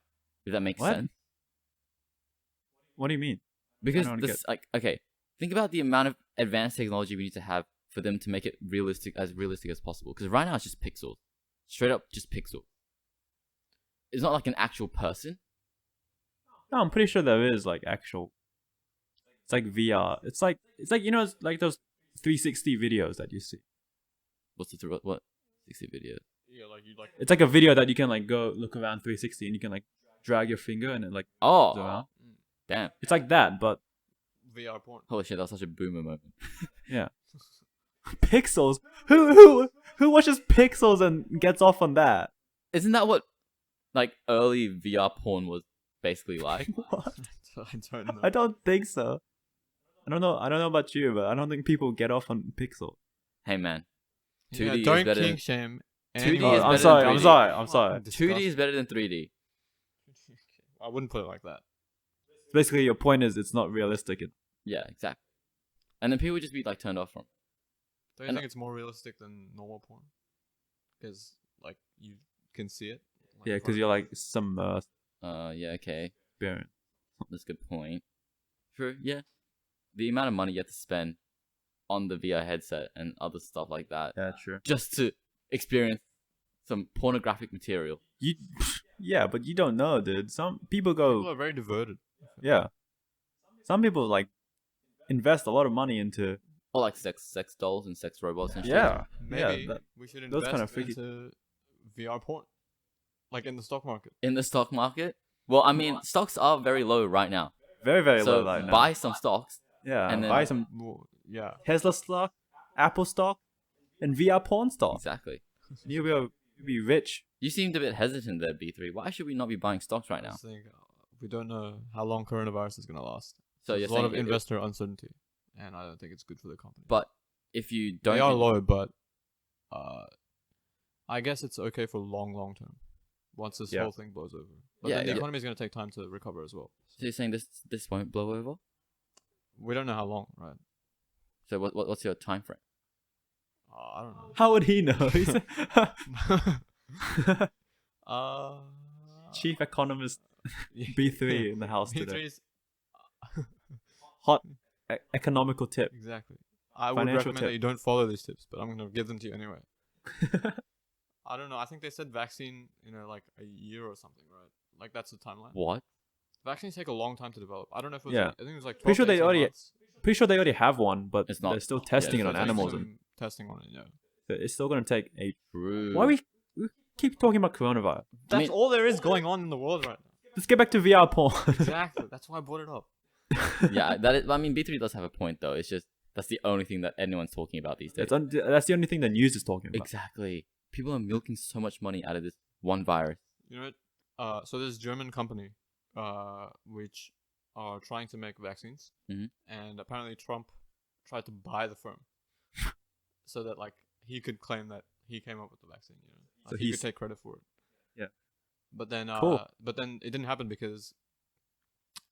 If that makes What? sense. What do you mean? Because don't this, like, okay, think about the amount of advanced technology we need to have for them to make it realistic as possible. Because right now it's just pixels, straight up just pixels. It's not like an actual person. No, I'm pretty sure there is like actual. It's like VR. It's like it's like those 360 videos that you see. What's the what? 60 videos. Yeah, like you like. It's like a video that you can like go look around 360 and you can like drag your finger and it like Oh, goes around. damn. It's like that, but VR porn. Holy shit, that was such a boomer moment. yeah. Pixels. Who watches Pixels and gets off on that? Isn't that what like early VR porn was basically like? What? I don't know. I don't think so. I don't know about you, but I don't think people get off on Pixel. Hey man, Yeah, 2D is don't better. kink shame. 2D anyone. is I'm better sorry. than I'm 3D. sorry. I'm sorry. 2D is better than 3D. I wouldn't put it like that. Basically, your point is it's not realistic. Yeah, exactly. And then people would just be like turned off from. Don't you And- think it's more realistic than normal porn? Because like you can see it. Like, Yeah, in because front you're of like some Yeah, okay. experience. That's a good point. True, yeah. The amount of money you have to spend on the VR headset and other stuff like that Yeah, true. just to experience some pornographic material. You, yeah, but you don't know, dude. Some people People go, are very diverted. yeah. Some people like invest a lot of money into, Or like sex dolls and sex robots and shit. yeah, Maybe yeah. we should those invest kind of freaky- into VR porn, like in the stock market. In the stock market. Well, I mean, stocks are very low right now. Very, very So low right now. buy some stocks. Yeah, and then- buy some Well, yeah, Tesla stock, Apple stock, and VR porn stock. Exactly. You'll be rich. You seemed a bit hesitant there, B3. Why should we not be buying stocks right I now? just think we don't know how long coronavirus is gonna last. So There's you're a lot of saying investor uncertainty, and I don't think it's good for the company. But if you don't, they are low, but I guess it's okay for long term. Once this Yeah. whole thing blows over, but Yeah, then the yeah. economy is gonna take time to recover as well. So you're saying this won't blow over? We don't know how long, right? So what's your time frame? I don't know. How would he know? He's uh, chief economist yeah. B3 in the house B3 today. is Hot economical tip. exactly. I would Financial recommend tip. that you don't follow these tips, but I'm gonna give them to you anyway. I don't know. I think they said vaccine in like a year or something, right? Like that's the timeline. What? Vaccines take a long time to develop. I don't know if it was. Yeah. Like, I think it was like. 12 Pretty sure to they 18 already- months. Pretty sure they already have one, but It's not- they're still yeah, testing it so on it's like animals. Some And testing on it. Yeah. it's still gonna take a. True. Why we keep talking about coronavirus? That's mean- all there is going on in the world right now. Let's get back to VR porn. Exactly. That's why I brought it up. Yeah, that is. I mean, B3 does have a point though. It's just that's the only thing that anyone's talking about these days. That's the only thing the news is talking about. Exactly. People are milking so much money out of this one virus. You know, so there's German company, which are trying to make vaccines, Mhm. and apparently Trump tried to buy the firm, so that like he could claim that he came up with the vaccine. You know, So he he's- could take credit for it. Yeah. But then, Cool. but then it didn't happen because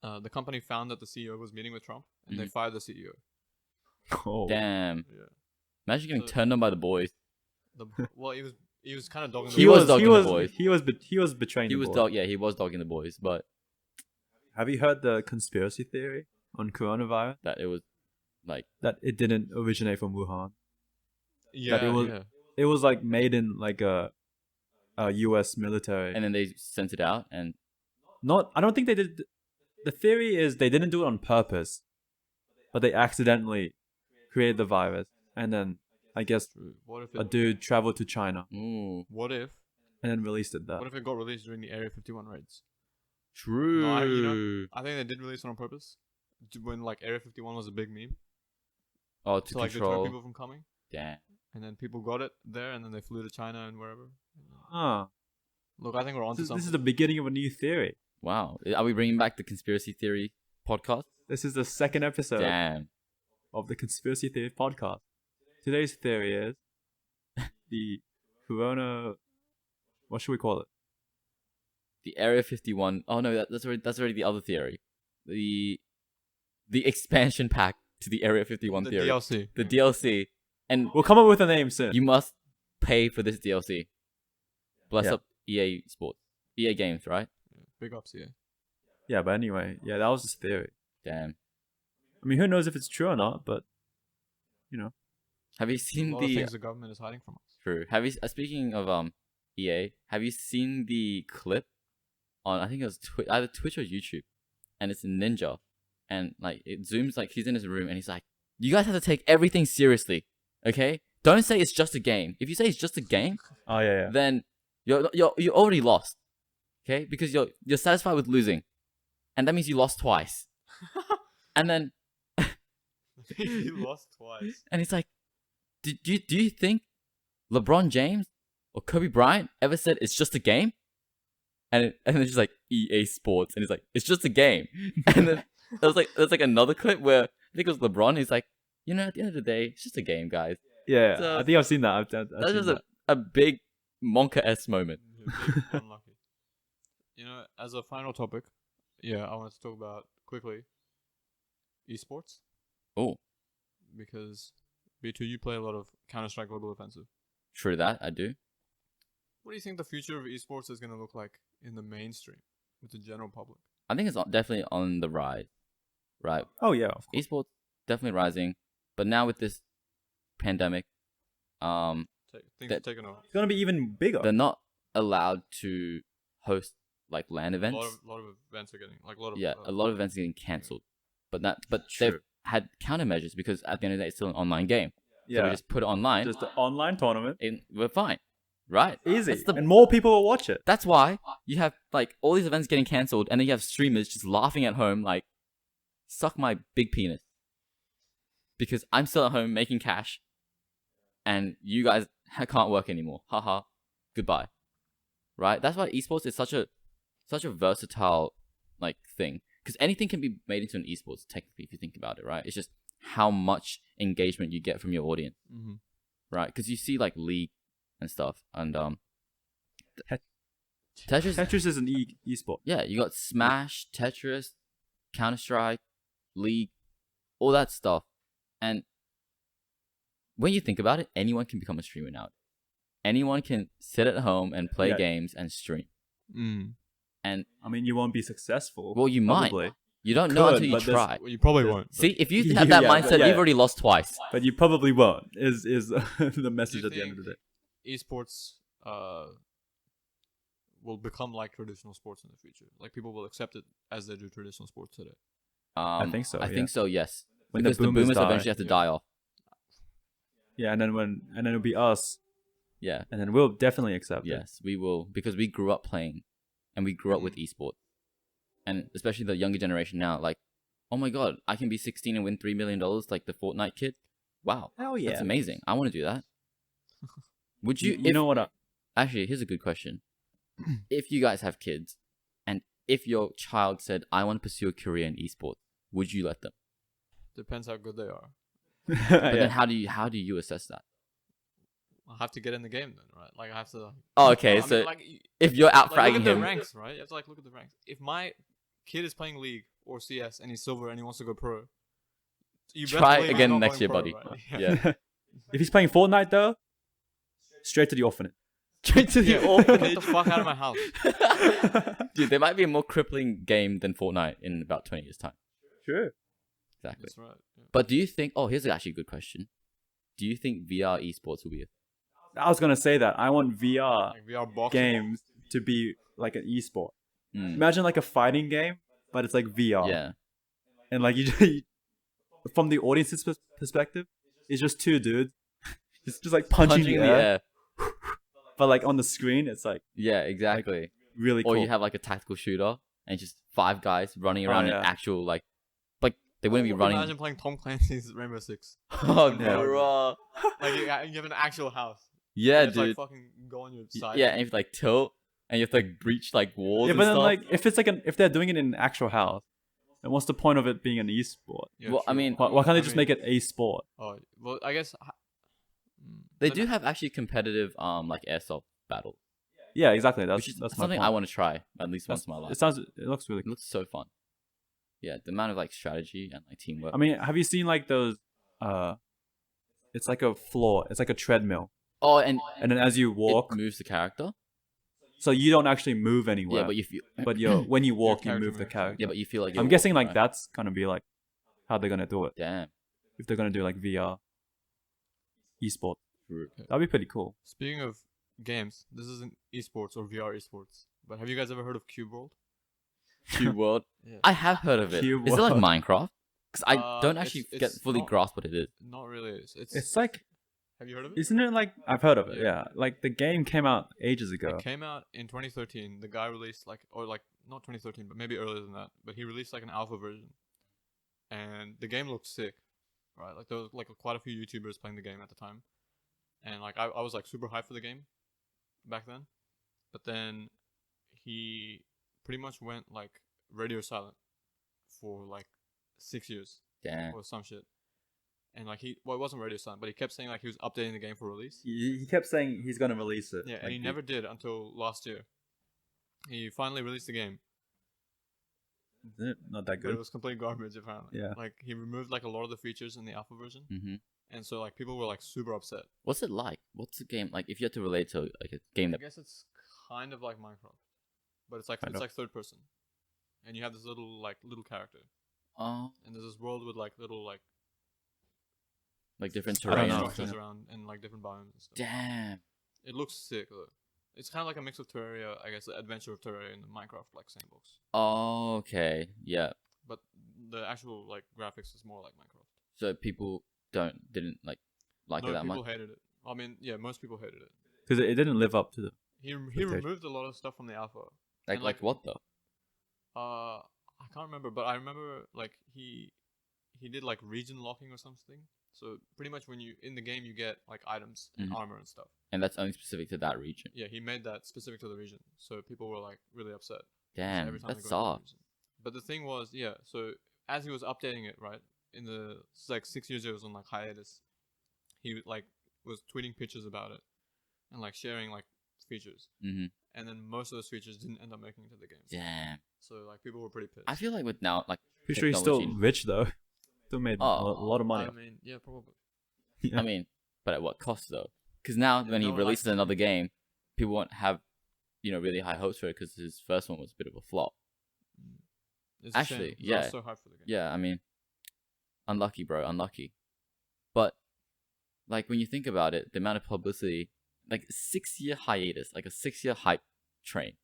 the company found that the CEO was meeting with Trump, and they Mhm. fired the CEO. Oh. Damn. Yeah. Imagine getting So- turned on by the boys. Well, he was kind of dogging. He was dogging he the was boys. he was betraying He the was boys. he was dogging the boys, but Have you heard the conspiracy theory on coronavirus that it was like that it didn't originate from Wuhan? Yeah, it was- yeah. It was like made in like a U.S. military. and then they sent it out and Not, I don't think they did. The theory is they didn't do it on purpose, but they accidentally created the virus, and then I guess True. What if a it? dude traveled to China ooh, What if? and then released it there. What if it got released during the Area 51 raids? true. No, you know, I think they did release it on purpose. When like Area 51 was a big meme Oh, to to like deter control. people from coming, Damn. and then people got it there, and then they flew to China and wherever. Ah, Look, I think we're onto this something. is the beginning of a new theory. Wow. Are we bringing back the conspiracy theory podcast? This is the second episode Damn. of the conspiracy theory podcast. Today's theory is the corona. What should we call it? The Area 51. Oh no, that's already the other theory. The expansion pack to the Area 51 the theory. DLC. The DLC. And We'll come up with a name soon. you must pay for this DLC. Bless Yeah. up EA Sports. EA Games, right? Big ups, yeah. Yeah, but anyway, yeah, that was his theory. Damn. I mean, who knows if it's true or not? But you know, Have you A seen lot of the things the government is hiding from us. True. Have you speaking of EA, have you seen the clip on, I think it was either Twitch or YouTube, and it's a ninja, and like it zooms like he's in his room and he's like, "You guys have to take everything seriously, okay? Don't say it's just a game. If you say it's just a game, Oh yeah. then you're already lost, okay? Because you're satisfied with losing, and that means you lost twice, and then You lost twice. and it's like, do you think LeBron James or Kobe Bryant ever said it's just a game? And it's just like EA Sports, and it's like it's just a game. And then there's like another clip where I think it was LeBron. He's like, at the end of the day, it's just a game, guys. Yeah, So- I think I've seen that. I've That's seen just that. a big Monka-esque moment. You're big unlucky. As a final topic, I want to talk about quickly esports, Oh, because B2, you play a lot of Counter-Strike Global Offensive. true that, I do. What do you think the future of esports is going to look like in the mainstream with the general public? I think it's definitely on the rise, right? Oh yeah, of course. Esports definitely rising, but now with this pandemic, Things That- are taken over. It's gonna be even bigger. they're not allowed to host like LAN A events. lot of events are getting like a lot of A lot of events are getting cancelled, but they've True. had countermeasures because at the end of the day, it's still an online game. So we Yeah, just put it online, just an online tournament. and we're fine, right? Easy, That's, and more people will watch it. that's why you have like all these events getting cancelled, and then you have streamers just laughing at home, like, "Suck my big penis," because I'm still at home making cash, and you guys can't work anymore. Haha, goodbye. Right? That's why esports is such a versatile like thing, because anything can be made into an esports technically if you think about it, right? It's just how much engagement you get from your audience, Mm-hmm. right? Because you see like League and stuff, and Tet- Tetris. Tetris is an esport. Yeah, you got Smash, Tetris, Counter Strike, League, all that stuff, and when you think about it, anyone can become a streamer now. Anyone can sit at home and play Yeah. games and stream. Mm. And I mean, you won't be successful. well, you probably, might. You don't know Could, until you but there's- try. Well, you probably won't. See, if you have that Yeah, mindset, yeah. you've already lost twice. but you probably won't. Is the Do message you at the end of the day? think esports will become like traditional sports in the future? Like people will accept it as they do traditional sports today. think so, I yeah. think so. Yes. When the Because the boomers boomers die. eventually have to Yeah. die off. Yeah, and then it'll be us, Yeah. and then we'll definitely accept it. Yes, we will, because we grew up playing, and we grew up with esports, and especially the younger generation now. Like, oh my god, I can be 16 and win $3 million like the Fortnite kid. Wow, Hell yeah, that's amazing. I want to do that. Would you? You know what? Actually, here's a good question. If you guys have kids, and if your child said, "I want to pursue a career in esports," would you let them? Depends how good they are. But then how do you assess that? I have to get in the game then, right? Like I have to. Oh, okay. I mean, So like, if you're out look fragging at the him, ranks, right? You have to like look at the ranks. If my kid is playing League or CS and he's silver and he wants to go pro, you best try believe he's again not next going year, pro, buddy. right? Yeah. if he's playing Fortnite though, straight to the orphanage. Straight to the Yeah, orphanage. get the fuck out of my house. Dude, there might be a more crippling game than Fortnite in about 20 years' time. Sure. Exactly. That's right. Yeah. But do you think? Oh, here's actually a good question. Do you think VR esports will be? I was gonna say that I want VR Like VR boxing. games to be like an esport. Mm, Imagine like a fighting game, but it's like VR. yeah. And like from the audience's perspective, it's just two dudes, just like punching the air. But like on the screen, it's like Yeah, exactly. really cool. Or you have like a tactical shooter and just 5 guys running around in yeah. actual like they wouldn't be running. Imagine playing Tom Clancy's Rainbow Six. Oh, Yeah. bro. Like you have an actual house. Yeah, You have to, dude. like fucking go on your side. Yeah, and you have to like tilt and you have to like breach like walls yeah, and but then stuff. like if it's like if they're doing it in an actual house, then what's the point of it being an esport? Yeah, Well, I true. mean- Why can't they just mean- make it a sport? Oh well, I guess. They but do have actually competitive like airsoft battles, Yeah, exactly. which is That's my something point. I want to try at least once in my life. It looks really It cool. looks so fun. Yeah, the amount of like strategy and like teamwork. I mean, have you seen like those? It's like a floor. It's like a treadmill, oh, and and then as you walk, it moves the character. so you don't actually move anywhere. Yeah, but you feel. but when you walk, you character move the moves. character. Yeah, but you feel like. I'm you're guessing walking, like right? that's gonna be like how they're gonna do it. Damn. If they're gonna do like VR esport, True. that'd be pretty cool. Speaking of games, this isn't esports or VR esports, But have you guys ever heard of Cube World? Cube World. Yeah. I have heard of it. Cube Is it like World. Minecraft? Because I don't actually it's get fully not- grasp what it is. Not really. It's like, Have you heard of it? isn't it like, I've heard of it, Yeah. yeah. Like the game came out ages ago. It came out in 2013. The guy released not 2013, but maybe earlier than that. But he released like an alpha version, and the game looked sick, right? Like there was like quite a few YouTubers playing the game at the time, and like I was like super hyped for the game back then. But then he pretty much went like radio silent for like 6 years Damn. or some shit. And like it wasn't radio silent, but he kept saying like he was updating the game for release. He kept saying he's gonna release it. Yeah, and Like, he never did until last year. He finally released the game, Isn't it not that but it good? was complete garbage apparently. Yeah. Like he removed like a lot of the features in the alpha version, hmm and so like people were like super upset. What's it like? What's the game like? If you had to relate to like a game I that guess it's kind of like Minecraft, but it's like Kind of. like third person, and you have this little character, oh, and there's this world with like little like different I don't terrain know. and structures stuff. around and like different biomes and stuff. Damn. It looks sick though. It's kind of like a mix of Terraria, I guess, the adventure of Terraria and the Minecraft like sandbox. Oh, okay. Yeah. But the actual like graphics is more like Minecraft. So people didn't like No, it that people much. hated it. I mean, yeah, most people hated it. Because it didn't live up to the. He Expectation. removed a lot of stuff from the alpha. Like and, like what though? I can't remember, but I remember like he did like region locking or something. So pretty much when you in the game you get like items and Mhm. armor and stuff. And that's only specific to that region. Yeah, he made that specific to the region. So people were like really upset. Damn, every time that they go into the sucks. region. But the thing was, yeah, so as he was updating it, right, in the like 6 years it was on like hiatus, he like was tweeting pictures about it and like sharing like features. Mm-hmm. And then most of those features didn't end up making it to the game. Damn. So like people were pretty pissed. I feel like with now like Pretty sure he's still technology- rich though. Still made Oh, a lot of money. I mean, yeah, probably. Yeah. I mean, but at what cost though? Because now Yeah, when he no one releases likes it. another game, people won't have, really high hopes for it because his first one was a bit of a flop. It's a Actually, shame, 'cause I was yeah. so hyped for the game. Yeah, I mean, unlucky, bro, unlucky. But like when you think about it, the amount of publicity, like 6 year hiatus, like a 6 year hype train.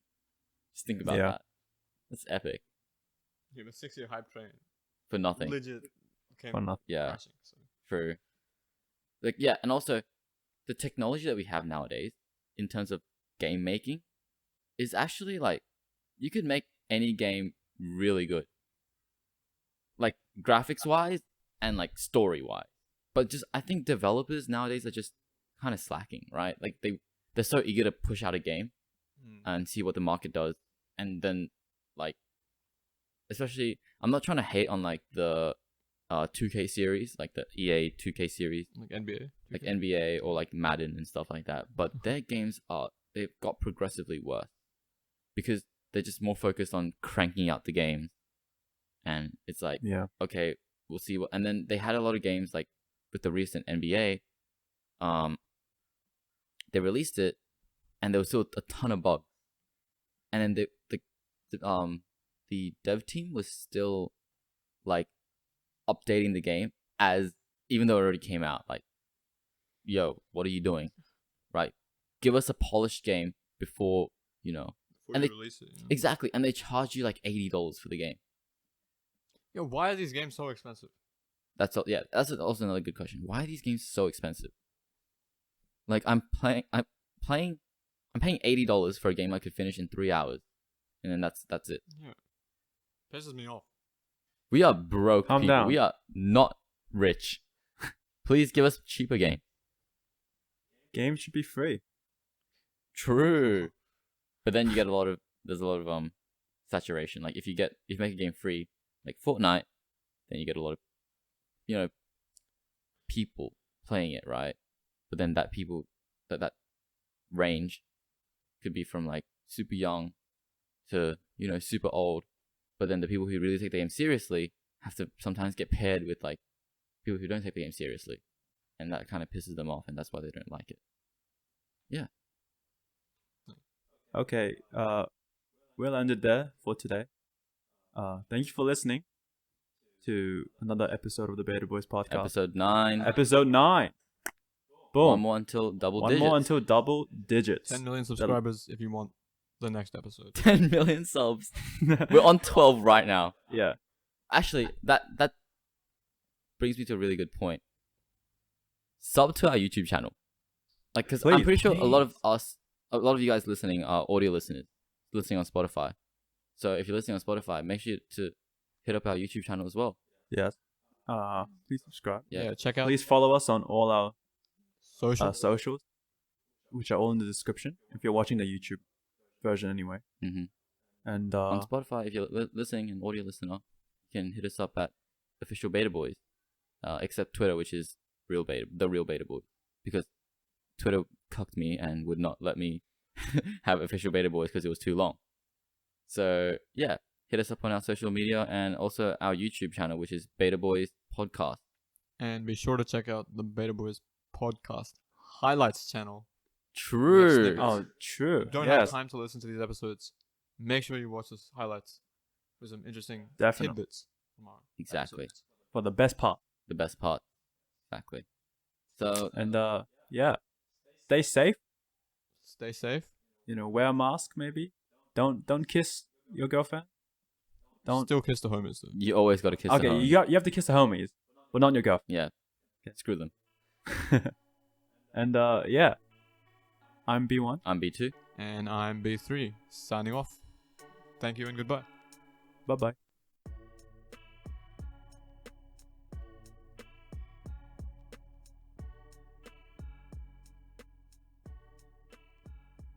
Just think about Yeah. that. That's epic Yeah, but 6 year hype train. for nothing. Legit came For nothing. Yeah, crashing. So. for like yeah, and also the technology that we have nowadays in terms of game making is actually like you could make any game really good, like graphics wise and like story wise. But just I think developers nowadays are just kind of slacking, right? Like they're so eager to push out a game and see what the market does, and then like especially I'm not trying to hate on like the 2K series, like the EA 2K series, Like NBA. like 2K. NBA or like Madden and stuff like that. But their games they've got progressively worse because they're just more focused on cranking out the games, and it's like Yeah. okay, we'll see what. And then they had a lot of games like with the recent NBA, they released it, and there was still a ton of bugs, and then the dev team was still like updating the game as even though it already came out. Like, yo, what are you doing? Right, give us a polished game before Before and you they- release it. You know? exactly, and they charge you like $80 for the game. Yeah, why are these games so expensive? That's all. Yeah, that's also another good question. Why are these games so expensive? Like I'm paying $80 for a game I could finish in 3 hours, and then that's it. Yeah. Pisses me off. We are broke Calm people. down. We are not rich. Please give us cheaper game. Games should be free. True, but then you get there's a lot of saturation. Like if you make a game free, like Fortnite, then you get a lot of people playing it, right? But then that range could be from like super young to super old. But then the people who really take the game seriously have to sometimes get paired with like people who don't take the game seriously, and that kind of pisses them off, and that's why they don't like it. Okay. We'll end it there for today. Thank you for listening to another episode of the Beta Boys podcast. Episode 9. Episode 9. Boom. One more until double One digits. more until double digits. 10 million subscribers if you want the next episode. 10 million subs. We're on 12 right now. Yeah. Actually, that brings me to a really good point. Sub to our YouTube channel. Like, because I'm Please, pretty sure a lot please. of you guys listening are audio listeners, listening on Spotify. So if you're listening on Spotify, make sure to hit up our YouTube channel as well. Yes. Please subscribe. Yeah. Check out Please follow us on all our social. socials, which are all in the description. If you're watching the YouTube version, anyway. Mm-hmm. And On Spotify, if you're listening, an audio listener, you can hit us up at Official Beta Boys, except Twitter, which is the real Beta Boys, because Twitter cucked me and would not let me have Official Beta Boys because it was too long. So yeah, hit us up on our social media and also our YouTube channel, which is Beta Boys Podcast. And be sure to check out the Beta Boys podcast highlights channel. True. snippets. oh, true. If you don't Yes. have time to listen to these episodes, make sure you watch those highlights for some interesting Definitely. tidbits from our Exactly. episodes. For the best part. The best part. Exactly. So And yeah. Stay safe. Stay safe. Wear a mask maybe. Don't kiss your girlfriend. Don't. Still kiss the homies though. you always got to kiss the Okay, homie. you have to kiss the homies, but not your girlfriend. Yeah. Screw them. And yeah. I'm B1. I'm B2. And I'm B3 signing off. Thank you and goodbye. Bye bye.